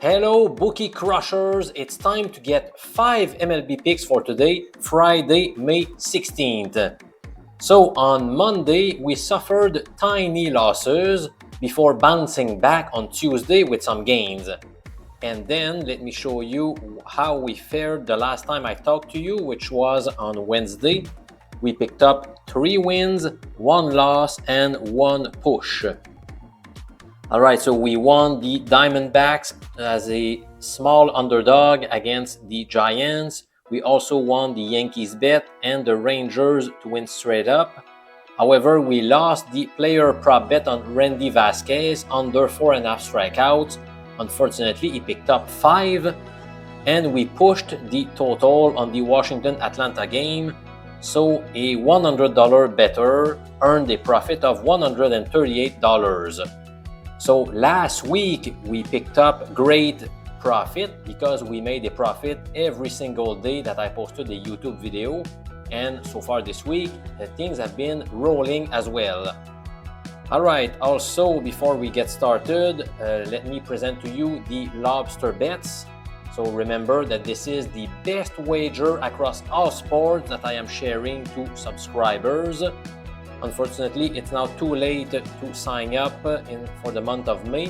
Hello, bookie crushers. It's time to get 5 MLB picks for today, Friday, May 16th. So on Monday, we suffered tiny losses before bouncing back on Tuesday with some gains. And then let me show you how we fared the last time I talked to you, which was on Wednesday. We picked up 3 wins, 1 loss, and 1 push. All right, so we won the Diamondbacks as a small underdog against the Giants. We also won the Yankees bet and the Rangers to win straight up. However, we lost the player prop bet on Randy Vasquez under 4.5 strikeouts. Unfortunately, he picked up 5, and we pushed the total on the Washington-Atlanta game. So a $100 bettor earned a profit of $138. So last week, we picked up great profit because we made a profit every single day that I posted a YouTube video. And so far this week, things have been rolling as well. All right, also before we get started, let me present to you the lobster bets. So remember that this is the best wager across all sports that I am sharing to subscribers. Unfortunately, it's now too late to sign up for the month of May.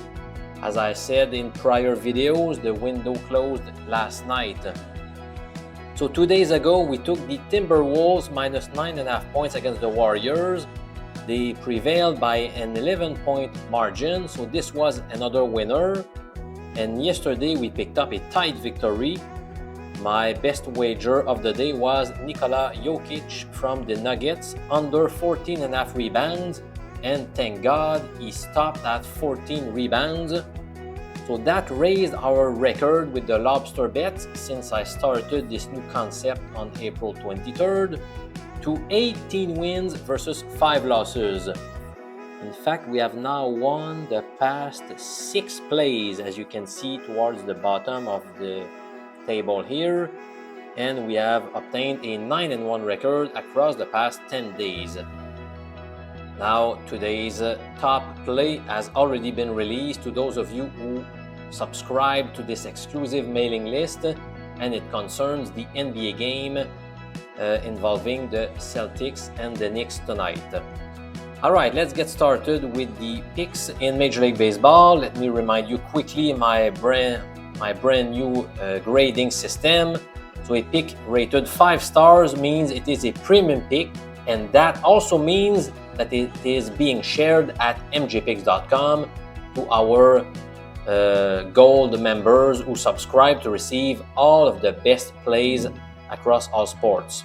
As I said in prior videos, the window closed last night. So 2 days ago, we took the Timberwolves minus 9.5 points against the Warriors. They prevailed by an 11-point margin, so this was another winner. And yesterday, we picked up a tight victory. My best wager of the day was Nikola Jokic from the Nuggets under 14.5 rebounds, and thank God he stopped at 14 rebounds. So that raised our record with the lobster bets since I started this new concept on April 23rd to 18 wins versus 5 losses. In fact, we have now won the past 6 plays, as you can see towards the bottom of the table here, and we have obtained a 9-1 record across the past 10 days. Now, today's top play has already been released to those of you who subscribe to this exclusive mailing list, and it concerns the NBA game involving the Celtics and the Knicks tonight. All right, let's get started with the picks in Major League Baseball. Let me remind you quickly my brand new grading system. So a pick rated 5 stars means it is a premium pick, and that also means that it is being shared at mjpicks.com to our gold members who subscribe to receive all of the best plays across all sports.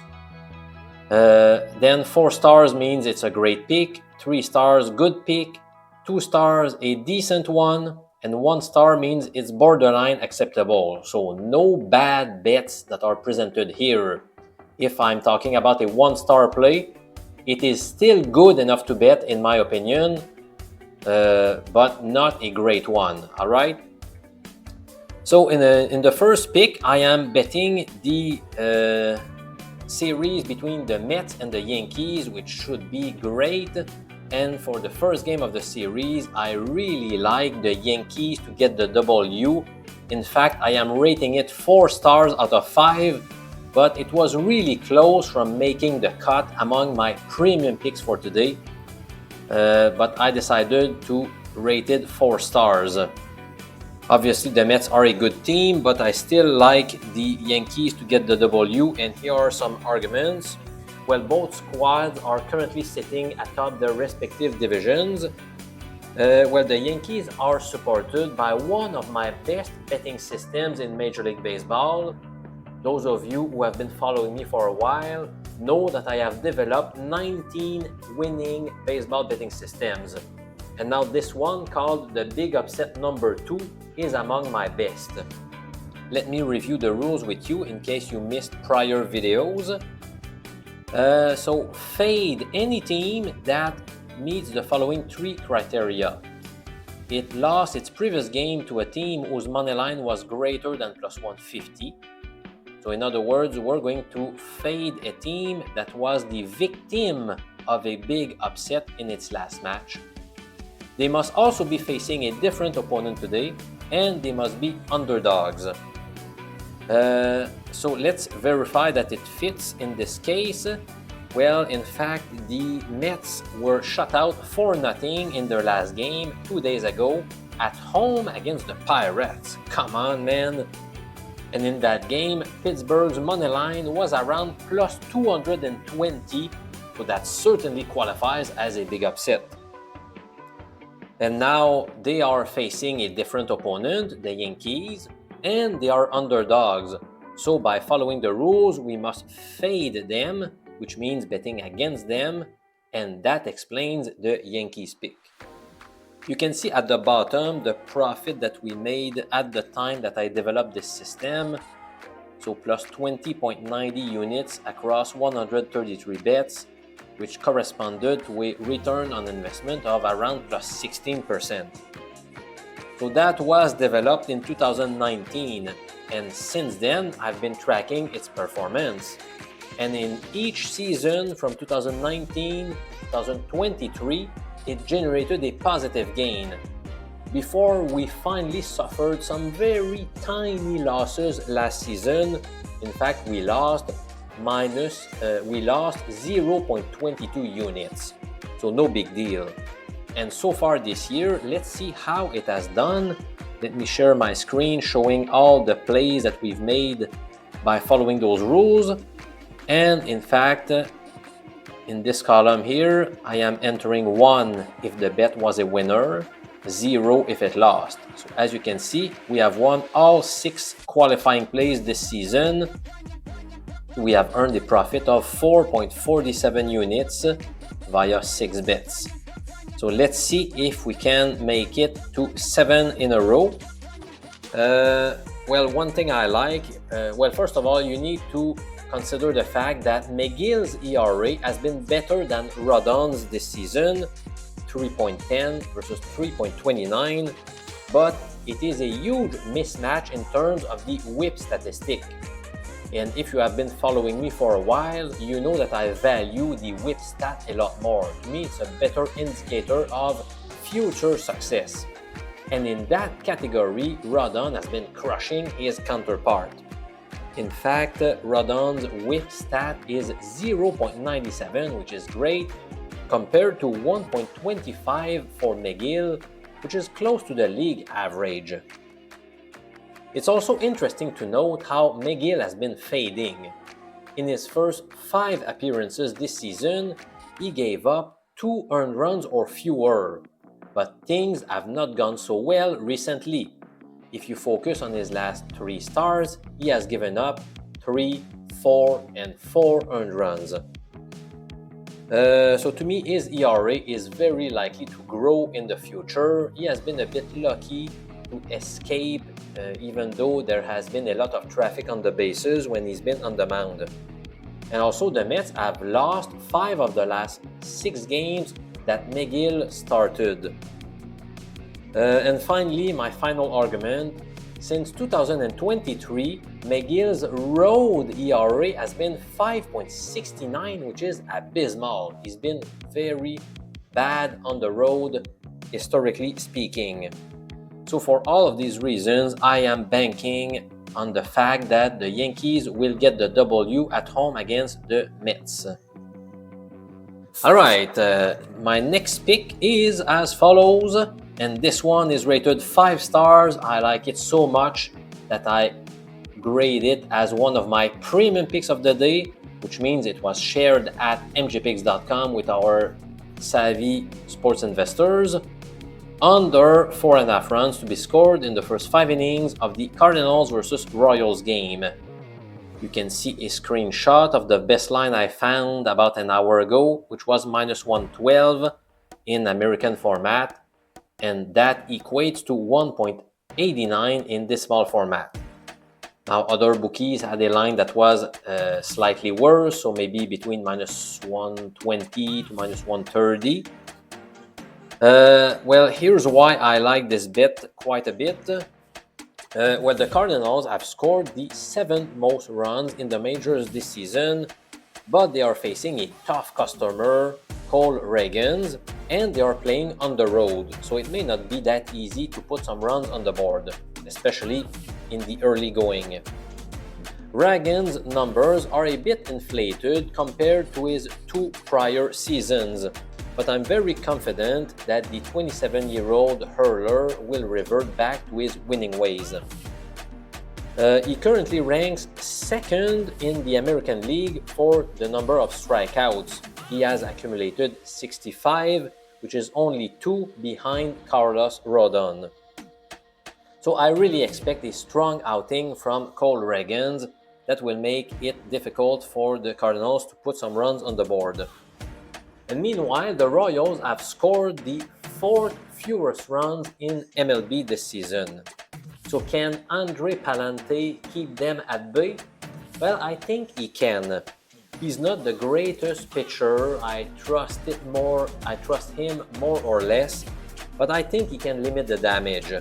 Then 4 stars means it's a great pick, 3 stars good pick, 2 stars a decent one, and 1 star means it's borderline acceptable. So no bad bets that are presented here. If I'm talking about a 1-star play, it is still good enough to bet in my opinion, but not a great one. All right. So in the first pick, I am betting the series between the Mets and the Yankees, which should be great. And for the first game of the series, I really like the Yankees to get the W. In fact, I am rating it 4 stars out of 5, but it was really close from making the cut among my premium picks for today. But I decided to rate it 4 stars. Obviously, the Mets are a good team, but I still like the Yankees to get the W, and here are some arguments. Well, both squads are currently sitting atop their respective divisions. Well, the Yankees are supported by one of my best betting systems in Major League Baseball. Those of you who have been following me for a while know that I have developed 19 winning baseball betting systems. And now this one, called the Big Upset number 2, is among my best. Let me review the rules with you in case you missed prior videos. So fade any team that meets the following 3 criteria. It lost its previous game to a team whose money line was greater than plus 150. So in other words, we're going to fade a team that was the victim of a big upset in its last match. They must also be facing a different opponent today. and they must be underdogs. So let's verify that it fits in this case. Well, in fact, the Mets were shut out 4-0 in their last game 2 days ago at home against the Pirates. Come on, man. And in that game, Pittsburgh's money line was around plus 220, so that certainly qualifies as a big upset. And now they are facing a different opponent, the Yankees, and they are underdogs. So by following the rules, we must fade them, which means betting against them, and that explains the Yankees pick. You can see at the bottom the profit that we made at the time that I developed this system. So plus 20.90 units across 133 bets, which corresponded to a return on investment of around plus 16%. So that was developed in 2019, and since then I've been tracking its performance. And in each season from 2019 to 2023, it generated a positive gain, before we finally suffered some very tiny losses last season. In fact, we lost 0.22 units, so no big deal. And so far this year, let's see how it has done. Let me share my screen showing all the plays that we've made by following those rules. And in fact, in this column here, I am entering 1 if the bet was a winner, 0 if it lost. So as you can see, we have won all 6 qualifying plays this season. We have earned a profit of 4.47 units via 6 bets. So let's see if we can make it to 7 in a row. Well, one thing I like, first of all, you need to consider the fact that McGill's ERA has been better than Rodon's this season, 3.10 versus 3.29, but it is a huge mismatch in terms of the whip statistic. And if you have been following me for a while, you know that I value the whip stat a lot more. To me, it's a better indicator of future success. And in that category, Rodon has been crushing his counterpart. In fact, Rodon's whip stat is 0.97, which is great, compared to 1.25 for McGill, which is close to the league average. It's also interesting to note how McGill has been fading. In his first 5 appearances this season, he gave up 2 earned runs or fewer, but things have not gone so well recently. If you focus on his last 3 starts, he has given up 3, 4, and 4 earned runs. So to me, his ERA is very likely to grow in the future. He has been a bit lucky to escape, even though there has been a lot of traffic on the bases when he's been on the mound. And also, the Mets have lost 5 of the last 6 games that McGill started. And finally, my final argument. Since 2023, McGill's road ERA has been 5.69, which is abysmal. He's been very bad on the road, historically speaking. So for all of these reasons, I am banking on the fact that the Yankees will get the W at home against the Mets. All right, my next pick is as follows, and this one is rated 5 stars. I like it so much that I grade it as one of my premium picks of the day, which means it was shared at mjpicks.com with our savvy sports investors. Under 4.5 runs to be scored in the first 5 innings of the Cardinals versus Royals game. You can see a screenshot of the best line I found about an hour ago, which was minus 112 in American format, and that equates to 1.89 in decimal format. Now, other bookies had a line that was slightly worse, so maybe between minus 120 to minus 130. Well, here's why I like this bet quite a bit. Well, the Cardinals have scored the 7th most runs in the majors this season, but they are facing a tough customer, Cole Ragans, and they are playing on the road, so it may not be that easy to put some runs on the board, especially in the early going. Ragan's numbers are a bit inflated compared to his 2 prior seasons, but I'm very confident that the 27-year-old hurler will revert back to his winning ways. He currently ranks 2nd in the American League for the number of strikeouts. He has accumulated 65, which is only 2 behind Carlos Rodon. So I really expect a strong outing from Cole Ragans that will make it difficult for the Cardinals to put some runs on the board. And meanwhile, the Royals have scored the 4th fewest runs in MLB this season. So can Andre Palante keep them at bay? Well, I think he can. He's not the greatest pitcher. I trust him more or less, but I think he can limit the damage.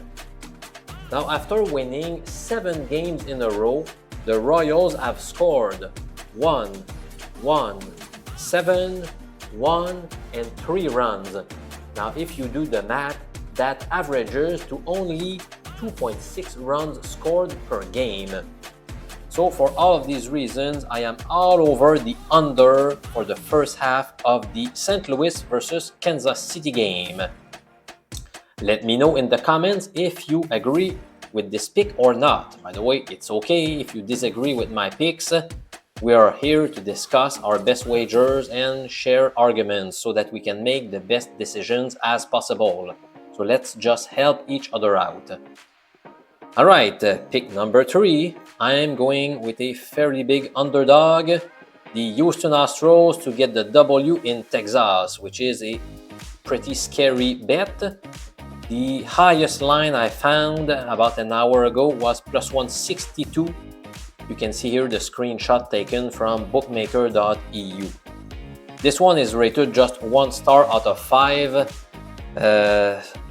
Now, after winning 7 games in a row, the Royals have scored 1, 1, 7, 1, and 3 runs. Now, if you do the math, that averages to only 2.6 runs scored per game. So for all of these reasons, I am all over the under for the first half of the St. Louis versus Kansas City game. Let me know in the comments if you agree with this pick or not. By the way, it's okay if you disagree with my picks. We are here to discuss our best wagers and share arguments so that we can make the best decisions as possible. So let's just help each other out. Alright, pick number 3. I am going with a fairly big underdog, the Houston Astros to get the W in Texas, which is a pretty scary bet. The highest line I found about an hour ago was plus 162. You can see here the screenshot taken from bookmaker.eu. This one is rated just 1 star out of 5.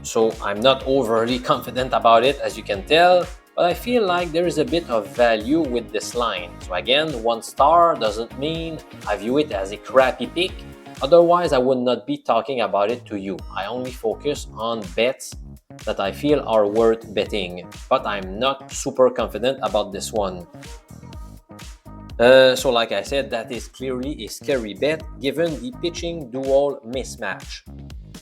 So I'm not overly confident about it, as you can tell, but I feel like there is a bit of value with this line. So again, 1 star doesn't mean I view it as a crappy pick. Otherwise, I would not be talking about it to you. I only focus on bets that I feel are worth betting, but I'm not super confident about this one. So like I said, that is clearly a scary bet given the pitching duel mismatch.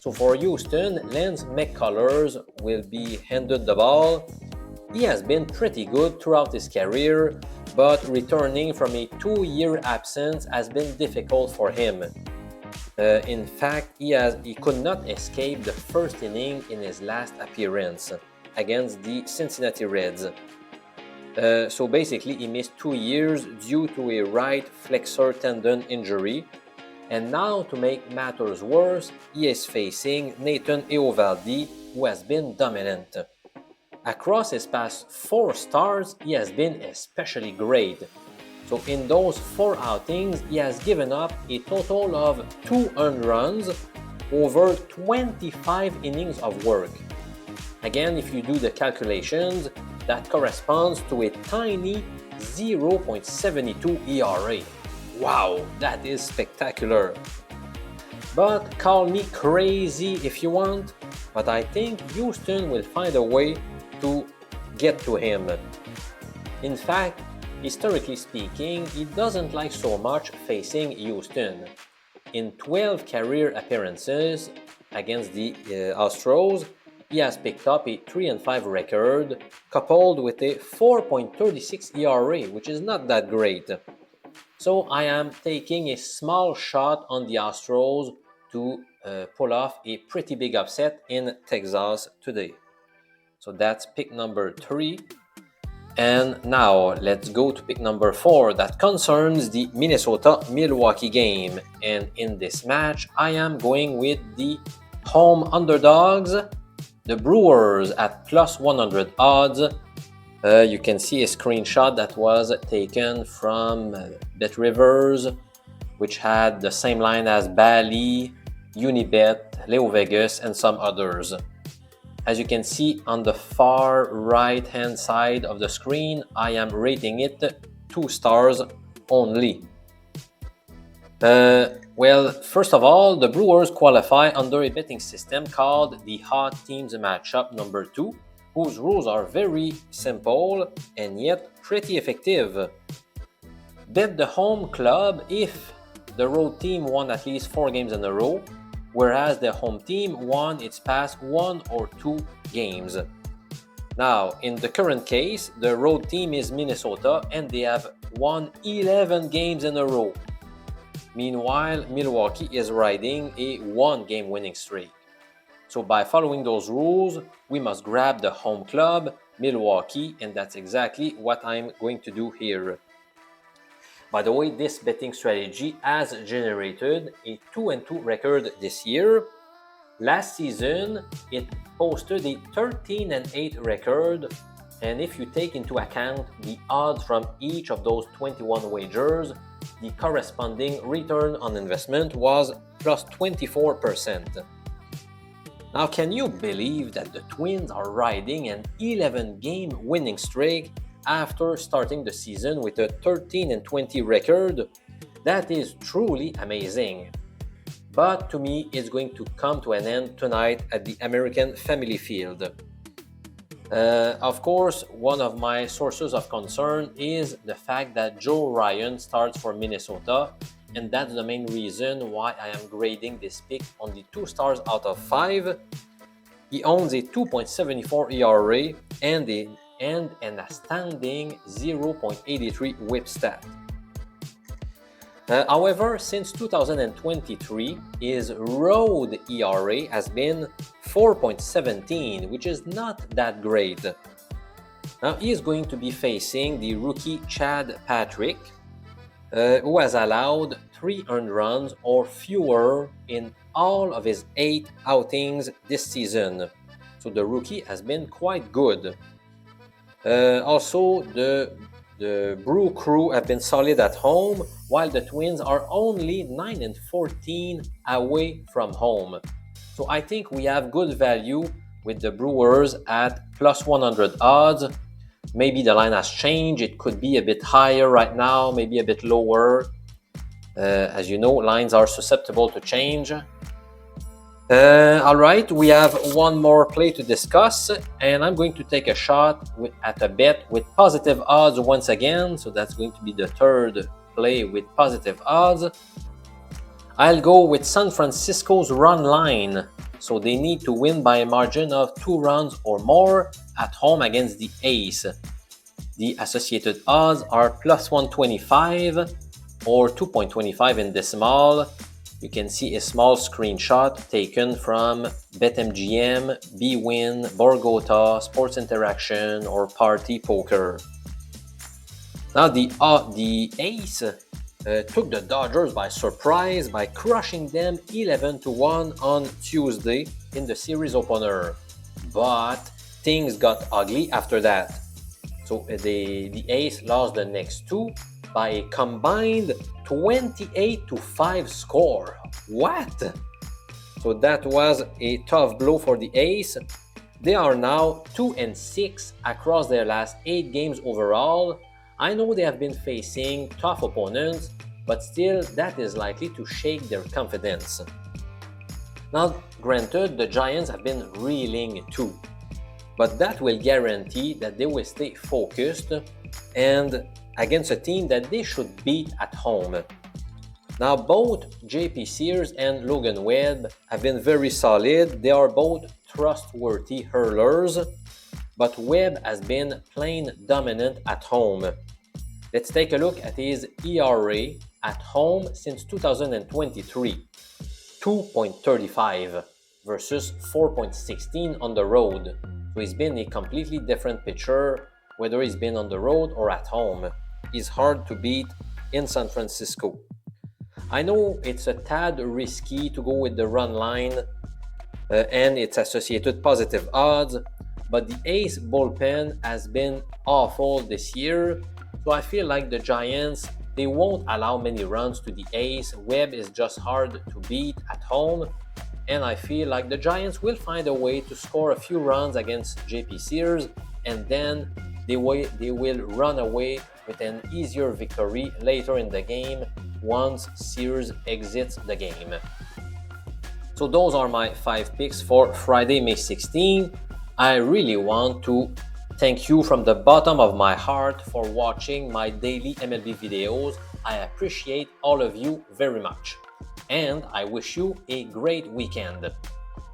So for Houston, Lance McCullers will be handed the ball. He has been pretty good throughout his career, but returning from a 2-year absence has been difficult for him. In fact, he could not escape the first inning in his last appearance against the Cincinnati Reds. So basically, he missed 2 years due to a right flexor tendon injury. And now, to make matters worse, he is facing Nathan Eovaldi, who has been dominant. Across his past 4 starts, he has been especially great. So in those 4 outings, he has given up a total of 2 earned runs over 25 innings of work. Again, if you do the calculations, that corresponds to a tiny 0.72 ERA. Wow, that is spectacular. But call me crazy if you want, but I think Houston will find a way to get to him. In fact, historically speaking, he doesn't like so much facing Houston. In 12 career appearances against the Astros, he has picked up a 3-5 record, coupled with a 4.36 ERA, which is not that great. So I am taking a small shot on the Astros to pull off a pretty big upset in Texas today. So that's pick number 3. And now let's go to pick number 4 that concerns the Minnesota-Milwaukee game. And in this match, I am going with the home underdogs, the Brewers at plus 100 odds. You can see a screenshot that was taken from Bet Rivers, which had the same line as Bally, Unibet, Leo Vegas, and some others. As you can see on the far right hand side of the screen, I am rating it 2 stars only. Well, first of all, the Brewers qualify under a betting system called the Hot Teams Matchup number 2, whose rules are very simple and yet pretty effective. Bet the home club if the road team won at least 4 games in a row, whereas the home team won its past 1 or 2 games. Now, in the current case, the road team is Minnesota and they have won 11 games in a row. Meanwhile, Milwaukee is riding a 1-game winning streak. So by following those rules, we must grab the home club, Milwaukee, and that's exactly what I'm going to do here. By the way, this betting strategy has generated a 2-2 record this year. Last season, it posted a 13-8 record, and if you take into account the odds from each of those 21 wagers, the corresponding return on investment was plus 24%. Now, can you believe that the Twins are riding an 11-game winning streak after starting the season with a 13-20 record? That is truly amazing. But to me, it's going to come to an end tonight at the American Family Field. Of course, one of my sources of concern is the fact that Joe Ryan starts for Minnesota, and that's the main reason why I am grading this pick on the 2 stars out of 5. He owns a 2.74 ERA and an astounding 0.83 whip stat. However, since 2023, his road ERA has been 4.17, which is not that great. Now, he is going to be facing the rookie Chad Patrick, who has allowed 3 earned runs or fewer in all of his 8 outings this season. So the rookie has been quite good. Also, the Brew Crew have been solid at home, while the Twins are only 9-14 away from home. So I think we have good value with the Brewers at plus 100 odds. Maybe the line has changed. It could be a bit higher right now, maybe a bit lower. As you know, lines are susceptible to change. All right, we have one more play to discuss, and I'm going to take a shot at a bet with positive odds once again. So that's going to be the third play with positive odds. I'll go with San Francisco's run line. So they need to win by a margin of 2 runs or more at home against the Ace. The associated odds are plus 125 or 2.25 in decimal. You can see a small screenshot taken from BetMGM, BWin, Borgota, Sports Interaction, or Party Poker. Now the Ace took the Dodgers by surprise by crushing them 11-1 on Tuesday in the series opener. But things got ugly after that. So the Ace lost the next 2 by a combined 28-5 score. What? So that was a tough blow for the Ace. They are now 2-6 across their last 8 games overall. I know they have been facing tough opponents, but still that is likely to shake their confidence. Now, granted, the Giants have been reeling too, but that will guarantee that they will stay focused and against a team that they should beat at home. Now, both JP Sears and Logan Webb have been very solid. They are both trustworthy hurlers, but Webb has been plain dominant at home. Let's take a look at his ERA at home since 2023. 2.35 versus 4.16 on the road. So he's been a completely different pitcher, whether he's been on the road or at home. He's hard to beat in San Francisco. I know it's a tad risky to go with the run line and its associated positive odds, but the Ace bullpen has been awful this year, so I feel like the Giants, they won't allow many runs to the Ace. Webb is just hard to beat at home, and I feel like the Giants will find a way to score a few runs against JP Sears, and then they will run away with an easier victory later in the game once Sears exits the game. So those are my 5 picks for Friday, May 16. I really want to thank you from the bottom of my heart for watching my daily MLB videos. I appreciate all of you very much. And I wish you a great weekend.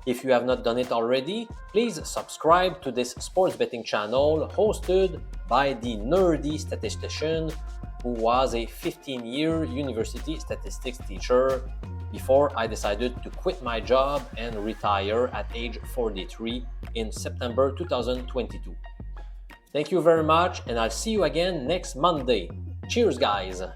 If you have not done it already, please subscribe to this sports betting channel hosted by the nerdy statistician who was a 15-year university statistics teacher before I decided to quit my job and retire at age 43 in September 2022. Thank you very much, and I'll see you again next Monday. Cheers, guys!